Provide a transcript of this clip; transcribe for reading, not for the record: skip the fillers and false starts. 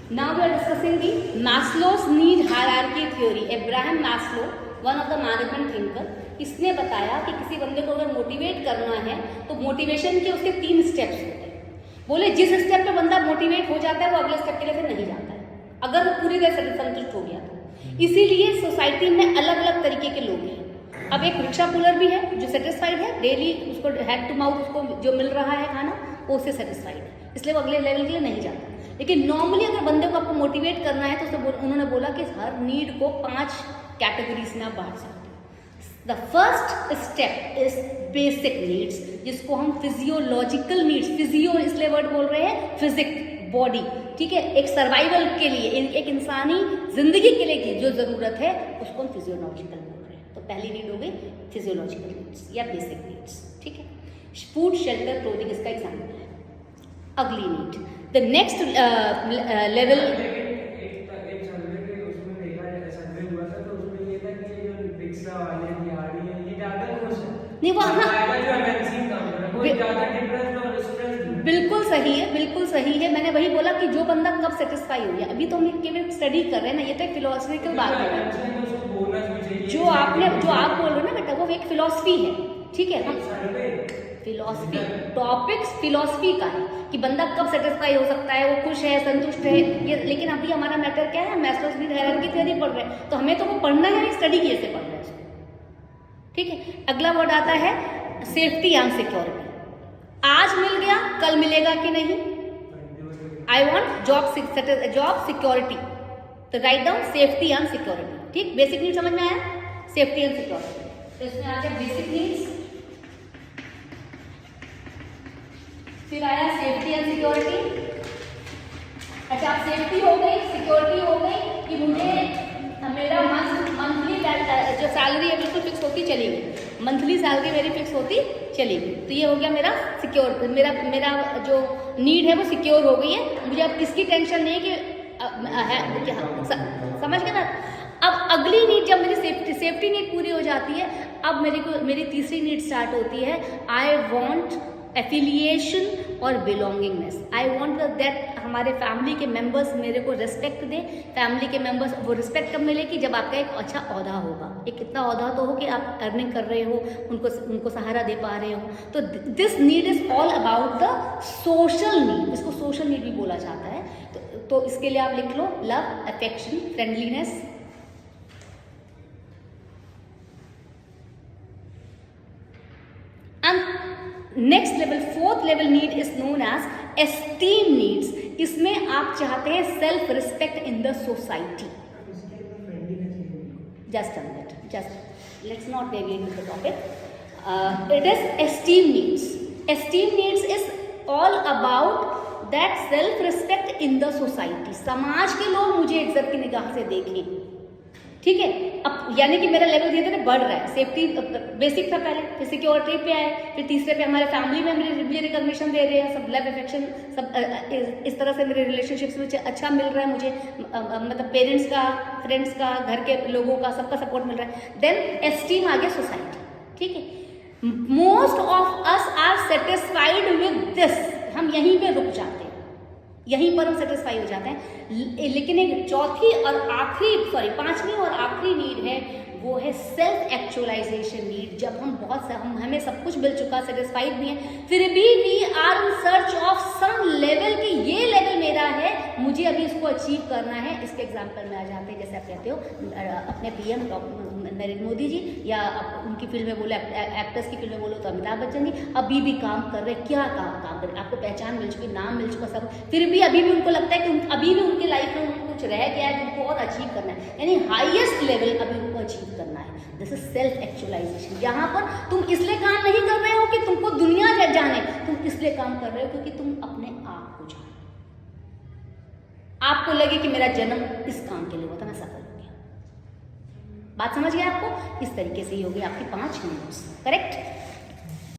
Now we are discussing the Maslow's need hierarchy theory. Abraham Maslow, one of the management thinker, इसने बताया कि किसी बंदे को अगर मोटिवेट करना है तो मोटिवेशन के उसके 3 स्टेप्स होते हैं। बोले जिस स्टेप पे बंदा मोटिवेट हो जाता है वो अगले स्टेप के लिए फिर नहीं जाता है, अगर वो पूरी तरह से संतुष्ट हो गया तो। इसीलिए सोसाइटी में अलग अलग तरीके के लोग हैं। अब एक रिक्शा पुलर भी है जो सेटिस्फाइड है, डेली उसको हैंड टू माउथ उसको जो मिल रहा है खाना वो उससे सेटिस्फाइड है, इसलिए वो अगले लेवल के लिए नहीं जाता। लेकिन नॉर्मली अगर बंदे को आपको मोटिवेट करना है तो उन्होंने बोला कि हर नीड को 5 कैटेगरीज में आप बांट सकते हैं। The first step is basic needs, जिसको हम फिजियोलॉजिकल नीड्स, फिजियो इसलिए वर्ड बोल रहे हैं, फिजिक बॉडी, ठीक है, एक सर्वाइवल के लिए, एक इंसानी जिंदगी के लिए जो जरूरत है उसको हम फिजियोलॉजिकल बोल रहे हैं। तो पहली नीड हो गई फिजियोलॉजिकल नीड्स या बेसिक नीड्स, ठीक है। फूड, शेल्टर, क्लोथिंग इसका एग्जाम्पल है। अगली नीड, द नेक्स्ट लेवल, नहीं वो बिल्कुल सही है, बिल्कुल सही है। मैंने वही बोला कि जो बंदा कब सेटिस्फाई हो गया, अभी तो हम केवल स्टडी कर रहे हैं ना, ये तो एक फिलोसफिकल बात है। जो आप बोल रहे हो ना बेटा, वो एक फिलोसफी है, ठीक है। हम फिलोसफी टॉपिक्स फिलोसफी का है कि बंदा कब सेटिस्फाई हो सकता है, वो खुश है, संतुष्ट है, ये। लेकिन अभी हमारा मैटर क्या है, मैस्लोज नीड हायरार्की थ्योरी पढ़ रहे हैं, तो हमें तो वो पढ़ना है, स्टडी कैसे पढ़ रहे हैं, ठीक है। अगला वर्ड आता है सेफ्टी एंड सिक्योरिटी। आज मिल गया कल मिलेगा कि नहीं। आई वॉन्ट जॉब सिक्योरिटी, तो write down safety and security, ठीक। बेसिक नीड समझ में आया, सेफ्टी एंड सिक्योरिटी। तो इसमें आ गया बेसिक नीड्स, फिर आया सेफ्टी एंड सिक्योरिटी। अच्छा, अब सेफ्टी हो गई, सिक्योरिटी हो गई कि मुझे मेरा मंथली जो सैलरी है बिल्कुल फिक्स होती चली गई, मंथली सैलरी मेरी फिक्स होती चली गई, तो ये हो गया मेरा सिक्योर, मेरा जो नीड है वो सिक्योर हो गई है। मुझे अब इसकी टेंशन नहीं कि समझ गए ना। अब अगली नीड, जब मेरी सेफ्टी नीड पूरी हो जाती है, अब मेरी तीसरी नीड स्टार्ट होती है। आई वॉन्ट एफिलिएशन और बिलोंगिंगनेस। आई वॉन्ट दैट हमारे फैमिली के मेंबर्स मेरे को रिस्पेक्ट दें। फैमिली के मेंबर्स, वो रिस्पेक्ट कब मिलेगी, जब आपका एक अच्छा ओहदा होगा, एक इतना ओहदा तो हो कि आप अर्निंग कर रहे हो, उनको सहारा दे पा रहे हो। तो this need is all about the social need, इसको सोशल नीड भी बोला जाता है। तो इसके लिए आप लिख लो love, affection, friendliness, next level, fourth level need is known as esteem needs. इसमें आप चाहते हैं self respect in the society. Just let's not deviate with the topic. It is esteem needs. Esteem needs is all about that self respect in the society. समाज के लोग मुझे इज्जत की निगाह से देखें, ठीक है। अब यानी कि मेरा लेवल धीरे धीरे बढ़ रहा है। सेफ्टी बेसिक था पहले, फिर सिक्योरिटी पे आए, फिर तीसरे पे हमारे फैमिली में मुझे रिकॉग्निशन दे रहे हैं, सब लव अफेक्शन सब इस तरह से मेरे रिलेशनशिप्स में अच्छा मिल रहा है मुझे, मतलब पेरेंट्स का, फ्रेंड्स का, घर के लोगों का, सबका सपोर्ट मिल रहा है। देन एस्टीम आ गया सोसाइटी, ठीक है। Most of us are satisfied with this, हम यहीं पे रुक जाते हैं, यहीं पर हम सेटिस्फाई हो जाते हैं। लेकिन एक चौथी और पांचवी और आखिरी नीड है, वो है सेल्फ एक्चुअलाइजेशन नीड। जब हमें सब कुछ मिल चुका, सेटिस्फाइड भी है, फिर भी we are in search of some level कि ये लेवल मेरा है, मुझे अभी इसको अचीव करना है। इसके एग्जाम्पल में आ जाते हैं, जैसे आप कहते हो अपने पीएम नरेंद्र मोदी जी, या उनकी फील्ड में बोलो, एक्टर्स की फील्ड में बोलो तो अमिताभ बच्चन जी, अभी भी काम कर रहे हैं। क्या काम कर रहे हैं, आपको पहचान मिल चुकी, नाम मिल चुका, सब, फिर भी अभी भी उनको लगता है कि अभी भी उनके लाइफ में कुछ रह गया है जिनको और अचीव करना है, यानी हाईएस्ट लेवल अभी उनको अचीव करना है। This is self actualization. यहाँ पर तुम इसलिए काम नहीं कर रहे हो कि तुमको दुनिया जाने, तुम इसलिए काम कर रहे हो क्योंकि तुम अपने आप को जानो, आपको लगे कि मेरा जन्म इस काम के लिए हुआ था, मैं सफल हो गया। बात समझ गए आपको? इस तरीके से ही होगी आपकी 5 नीड्स, करेक्ट।